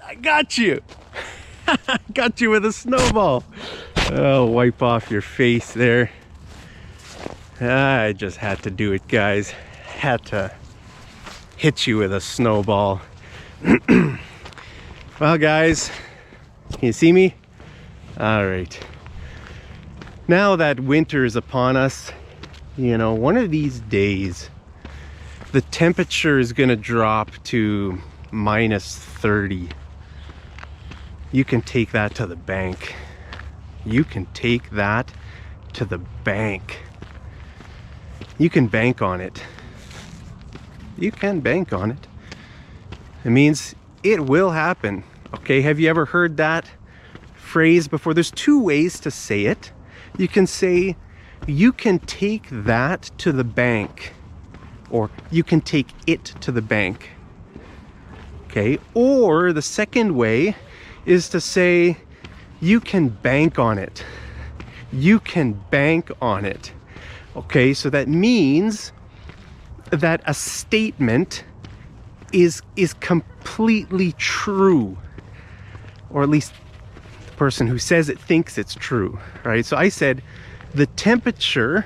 I got you. Got you with a snowball. Oh, wipe off your face there. I just had to do it, guys. Had to hit you with a snowball. Well, guys, can you see me? All right. Now that winter is upon us, you know, one of these days, the temperature is gonna drop to -30. You can take that to the bank. You can take that to the bank. You can bank on it. You can bank on it. It means it will happen. Okay, have you ever heard that phrase before? There's two ways to say it. You can say, you can take that to the bank, or you can take it to the bank. Okay, or the second way is to say, you can bank on it. You can bank on it. Okay, so that means that a statement is completely true, or at least the person who says it thinks it's true, right? So I said the temperature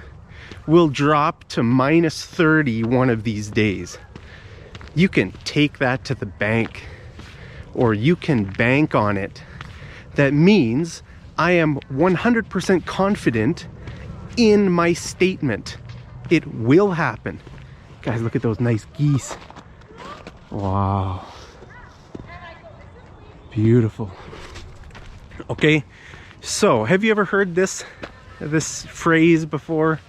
will drop to -30 one of these days. You can take that to the bank, or you can bank on it. That means I am 100% confident in my statement. It will happen. Guys, look at those nice geese. Wow. Beautiful. Okay, so have you ever heard this phrase before,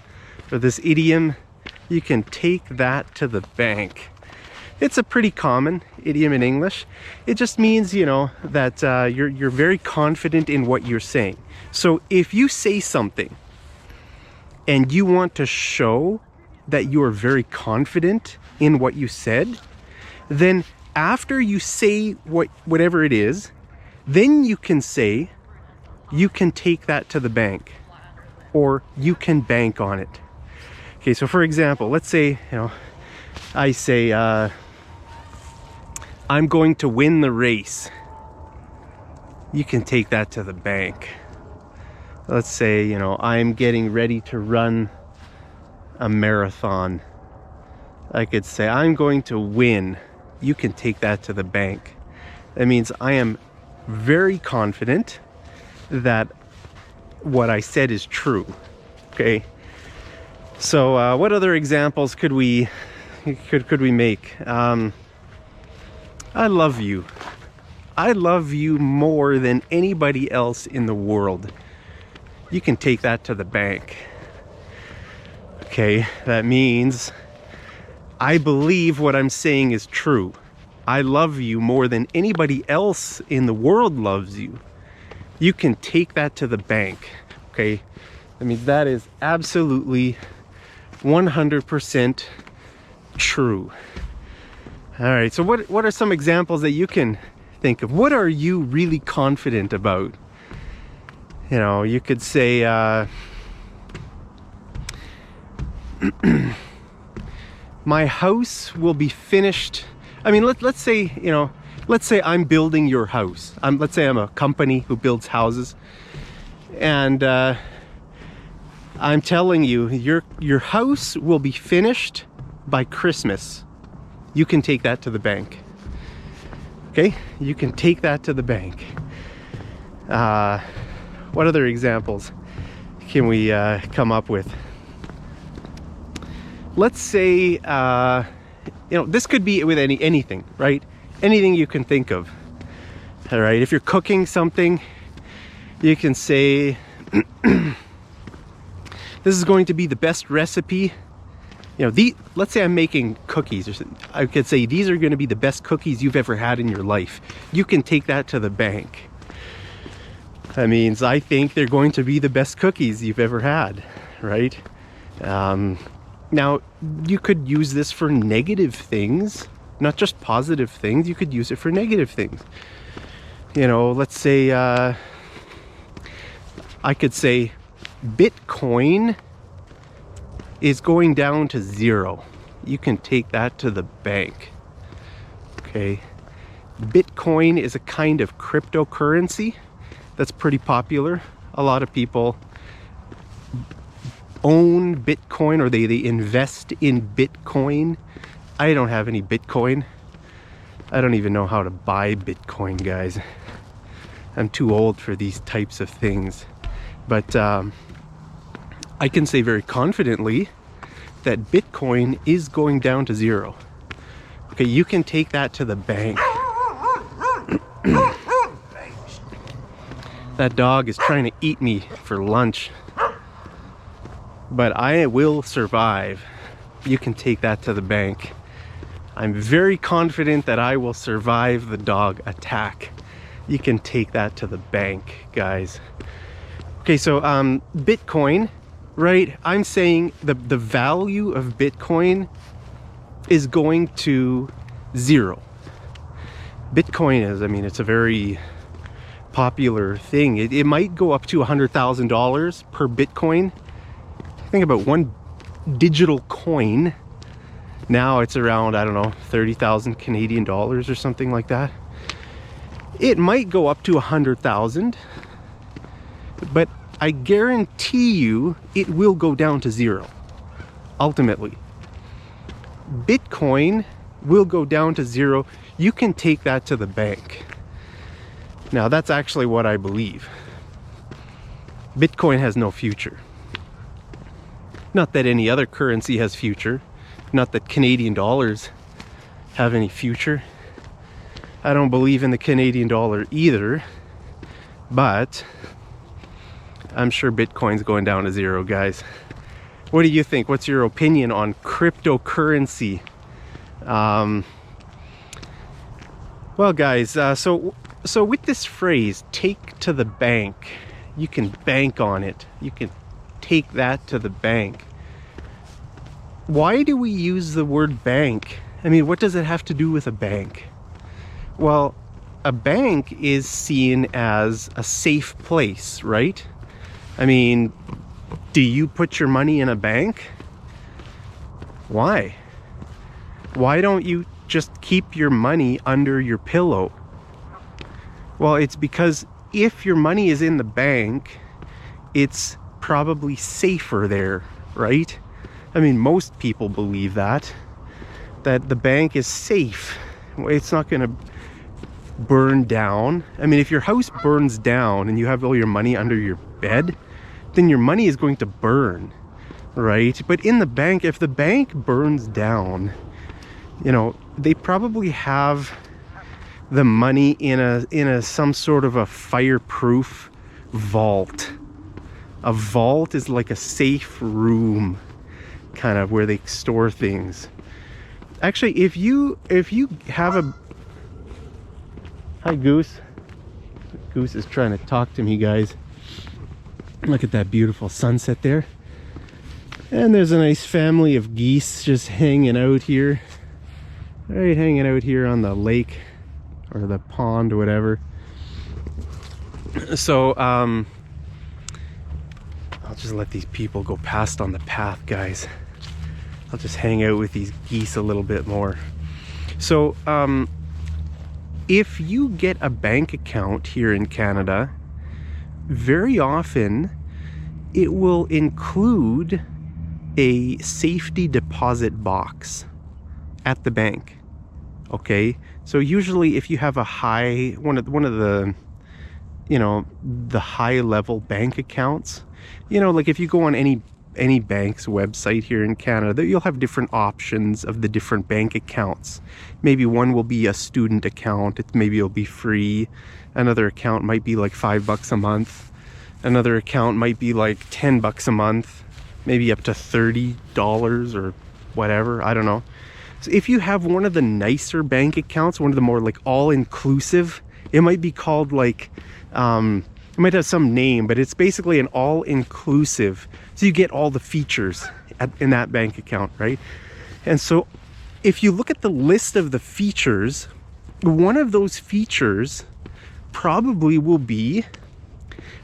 or this idiom? You can take that to the bank. It's a pretty common idiom in English. It just means, you know, that you're very confident in what you're saying. So if you say something and you want to show that you're very confident in what you said, then after you say whatever it is, then you can say, you can take that to the bank, or you can bank on it. Okay, so for example, let's say, you know, I say, I'm going to win the race. You can take that to the bank. Let's say, you know, I'm getting ready to run a marathon. I could say, I'm going to win. You can take that to the bank. That means I am very confident that what I said is true. Okay. So what other examples could we make? I love you. I love you more than anybody else in the world. You can take that to the bank. Okay, that means I believe what I'm saying is true. I love you more than anybody else in the world loves you. You can take that to the bank. Okay, that means that is absolutely 100% true. All right, so what are some examples that you can think of? What are you really confident about? You know, you could say, my house will be finished. I mean, let's say, you know, let's say I'm building your house. Let's say I'm a company who builds houses, and I'm telling you, your house will be finished by Christmas. You can take that to the bank. Okay, you can take that to the bank. What other examples can we come up with? Let's say, you know, this could be with anything, right? Anything you can think of. All right, if you're cooking something, you can say, this is going to be the best recipe. You know, let's say I'm making cookies, or something. I could say these are going to be the best cookies you've ever had in your life. You can take that to the bank. That means I think they're going to be the best cookies you've ever had, right? Now, you could use this for negative things, not just positive things. You could use it for negative things. You know, let's say, I could say, Bitcoin is going down to 0. You can take that to the bank. Okay. Bitcoin is a kind of cryptocurrency that's pretty popular. A lot of people own Bitcoin, or they invest in Bitcoin. I don't have any Bitcoin. I don't even know how to buy Bitcoin, guys. I'm too old for these types of things. But I can say very confidently that Bitcoin is going down to zero. Okay, you can take that to the bank. That dog is trying to eat me for lunch. But I will survive. You can take that to the bank. I'm very confident that I will survive the dog attack. You can take that to the bank, guys. Okay, so Bitcoin, right? I'm saying the value of Bitcoin is going to zero. Bitcoin is, I mean, it's a very popular thing. It might go up to $100,000 per Bitcoin. Think about one digital coin. Now it's around, I don't know, 30,000 Canadian dollars or something like that. It might go up to 100,000, but I guarantee you it will go down to zero. Ultimately, Bitcoin will go down to zero. You can take that to the bank. Now, that's actually what I believe. Bitcoin has no future. Not that any other currency has future. Not that Canadian dollars have any future. I don't believe in the Canadian dollar either. But I'm sure Bitcoin's going down to zero, guys. What do you think? What's your opinion on cryptocurrency? Well, guys, so with this phrase, take to the bank, you can bank on it. You can take that to the bank. Why do we use the word bank? I mean, what does it have to do with a bank? Well, a bank is seen as a safe place, right? I mean, do you put your money in a bank? Why? Why don't you just keep your money under your pillow? Well, it's because if your money is in the bank, it's probably safer there, right? I mean, most people believe that the bank is safe. It's not going to burn down. I mean, if your house burns down and you have all your money under your bed, then your money is going to burn, right? But in the bank, if the bank burns down, you know, they probably have the money in a some sort of a fireproof vault. A vault is like a safe room, kind of, where they store things. Actually, if you have a... Hi, Goose. Goose is trying to talk to me, guys. Look at that beautiful sunset there. And there's a nice family of geese just hanging out here. Right, hanging out here on the lake or the pond or whatever. So, I'll just let these people go past on the path, guys. I'll just hang out with these geese a little bit more. So, if you get a bank account here in Canada, very often it will include a safety deposit box at the bank. Okay, so usually if you have a high, one of the, you know, the high level bank accounts, you know, like if you go on any bank's website here in Canada, you'll have different options of the different bank accounts. Maybe one will be a student account. Maybe it'll be free. Another account might be like $5 a month. Another account might be like $10 a month, maybe up to $30 or whatever. I don't know. So if you have one of the nicer bank accounts, one of the more like all-inclusive, it might be called like, it might have some name, but it's basically an all-inclusive. So you get all the features in that bank account, right? And so if you look at the list of the features, one of those features probably will be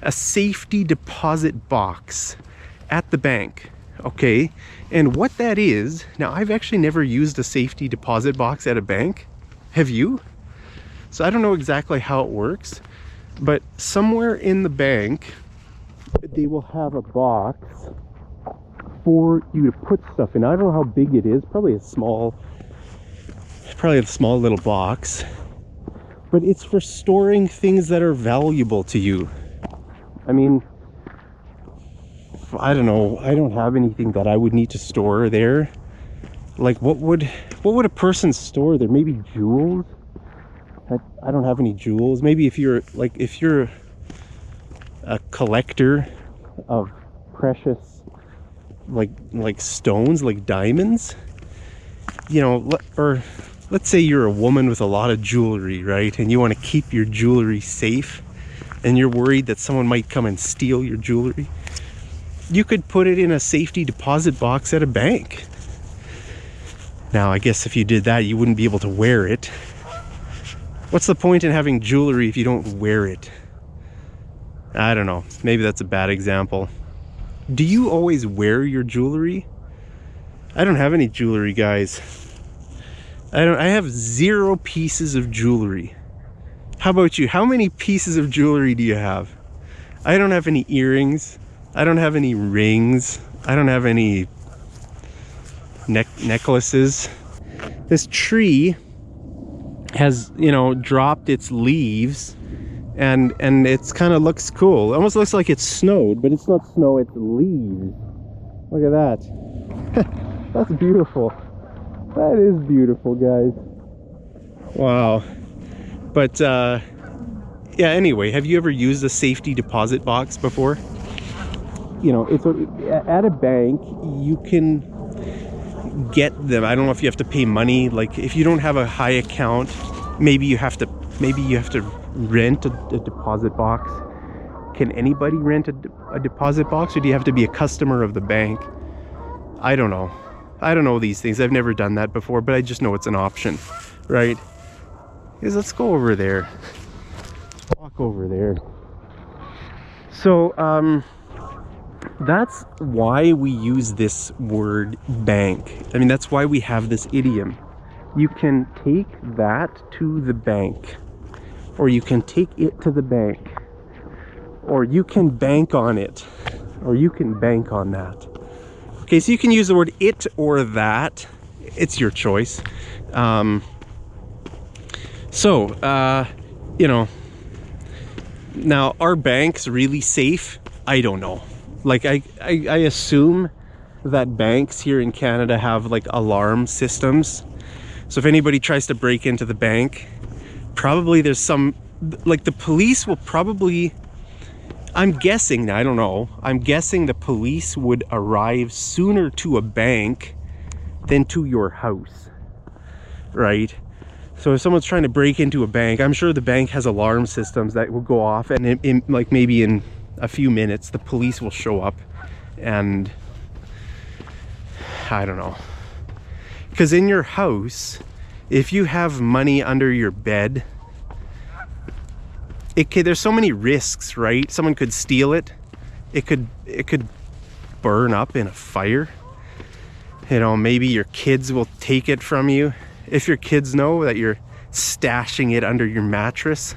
a safety deposit box at the bank. Okay, and what that is, now I've actually never used a safety deposit box at a bank. Have you? So I don't know exactly how it works, but somewhere in the bank, they will have a box for you to put stuff in. I don't know how big it is, probably a small little box, but it's for storing things that are valuable to you. I mean, I don't know, I don't have anything that I would need to store there. Like what would a person store there? Maybe jewels? I don't have any jewels. Maybe if you're a collector of precious like stones, like diamonds, you know, or let's say you're a woman with a lot of jewelry, right? And you want to keep your jewelry safe and you're worried that someone might come and steal your jewelry. You could put it in a safety deposit box at a bank. Now, I guess if you did that, you wouldn't be able to wear it. What's the point in having jewelry if you don't wear it? I don't know. Maybe that's a bad example. Do you always wear your jewelry? I don't have any jewelry, guys. I have 0 pieces of jewelry. How about you? How many pieces of jewelry do you have? I don't have any earrings. I don't have any rings. I don't have any necklaces. This tree has, you know, dropped its leaves and it's kind of looks cool. It almost looks like it's snowed, but it's not snow, it's leaves. Look at that. That's beautiful. That is beautiful, guys. Wow. But yeah, anyway, have you ever used a safety deposit box before? You know, it's at a bank, you can get them. I don't know if you have to pay money. Like if you don't have a high account, maybe you have to rent a deposit box. Can anybody rent a deposit box, or do you have to be a customer of the bank? I don't know. I don't know these things. I've never done that before, but I just know it's an option, right? Because let's go over there. Walk over there. So that's why we use this word bank. I mean, that's why we have this idiom. You can take that to the bank, or you can take it to the bank, or you can bank on it, or you can bank on that. Okay, so you can use the word it or that. It's your choice. You know, now are banks really safe? I don't know. Like I assume that banks here in Canada have like alarm systems. So if anybody tries to break into the bank, probably there's some, like the police will probably, I'm guessing, I don't know, I'm guessing the police would arrive sooner to a bank than to your house, right? So if someone's trying to break into a bank, I'm sure the bank has alarm systems that will go off, and like maybe in a few minutes the police will show up. And I don't know, because in your house, if you have money under your bed, there's so many risks, right? Someone could steal it. It could burn up in a fire. You know, maybe your kids will take it from you. If your kids know that you're stashing it under your mattress.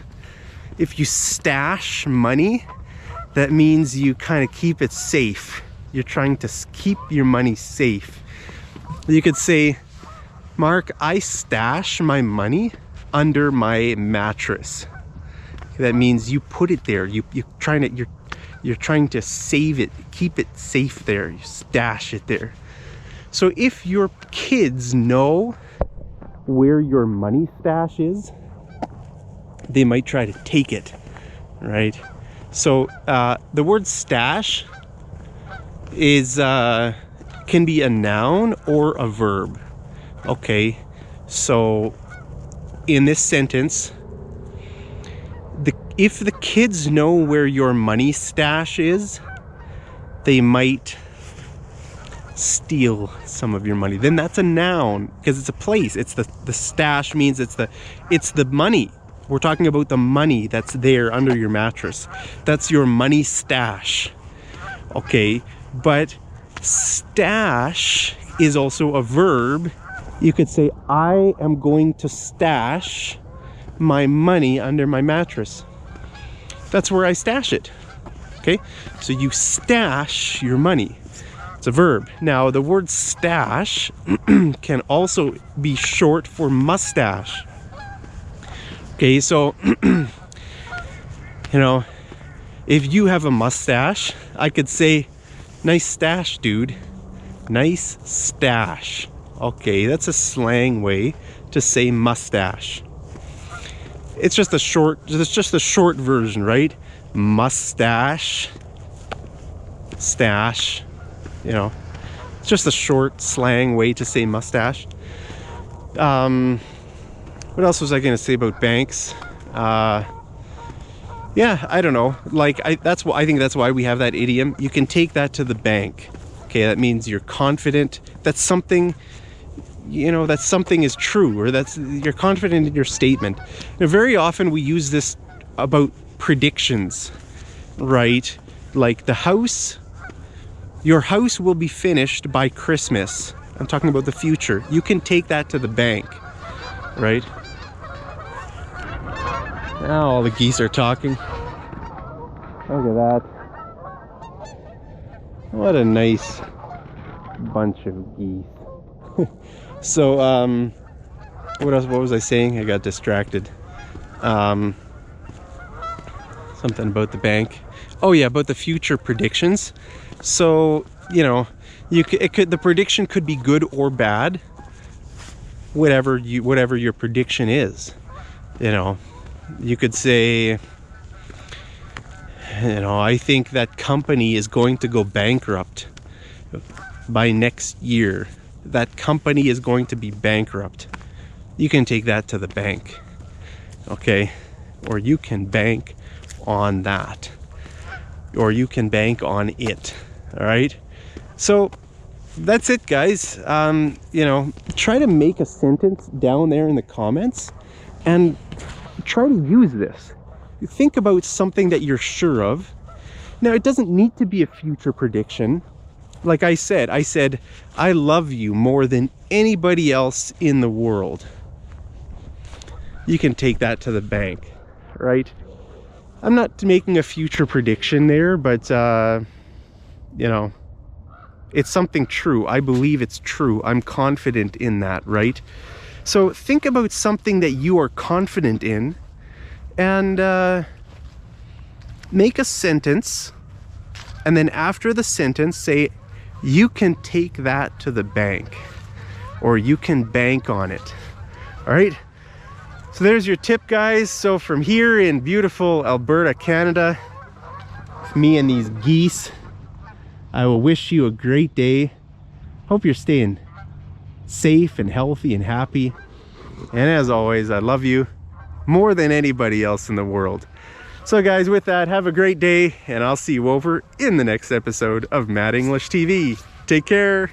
If you stash money, that means you kind of keep it safe. You're trying to keep your money safe. You could say, Mark, I stash my money under my mattress. That means you put it there. You're trying to save it, keep it safe there. You stash it there. So if your kids know where your money stash is, they might try to take it, right? So the word stash is can be a noun or a verb. Okay, so in this sentence, if the kids know where your money stash is, they might steal some of your money. Then that's a noun, because it's a place. It's the stash means it's the money. We're talking about the money that's there under your mattress. That's your money stash. Okay, but stash is also a verb. You could say, I am going to stash my money under my mattress. That's where I stash it. Okay, so you stash your money. It's a verb. Now, the word stash can also be short for mustache. Okay, so, you know, if you have a mustache, I could say, nice stash, dude. Nice stash. Okay, that's a slang way to say mustache. It's just a short version, right? Mustache, stash, you know, it's just a short slang way to say mustache. What else was I going to say about banks? Yeah, I don't know. Like, I think that's why we have that idiom. You can take that to the bank. Okay, that means you're confident that something, you know, that something is true, or you're confident in your statement. Now, very often we use this about predictions, right? Like your house will be finished by Christmas. I'm talking about the future. You can take that to the bank, right? Now all the geese are talking. Look at that. What a nice bunch of geese. So, what else? What was I saying? I got distracted. Something about the bank. Oh yeah, about the future predictions. So, you know, the prediction could be good or bad. Whatever your prediction is, you know, you could say, you know, I think that company is going to go bankrupt by next year. That company is going to be bankrupt. You can take that to the bank, okay? Or you can bank on that, or you can bank on it. All right, so that's it, guys. You know, try to make a sentence down there in the comments and try to use this. Think about something that you're sure of. Now, it doesn't need to be a future prediction. Like I said, I love you more than anybody else in the world. You can take that to the bank, right? I'm not making a future prediction there, but you know, it's something true. I believe it's true. I'm confident in that, right? So think about something that you are confident in and make a sentence, and then after the sentence say, you can take that to the bank, or you can bank on it. All right, so there's your tip, guys. So from here in beautiful Alberta, Canada, me and these geese, I will wish you a great day. Hope you're staying safe and healthy and happy. And as always, I love you more than anybody else in the world. So guys, with that, have a great day, and I'll see you over in the next episode of Mad English TV. Take care.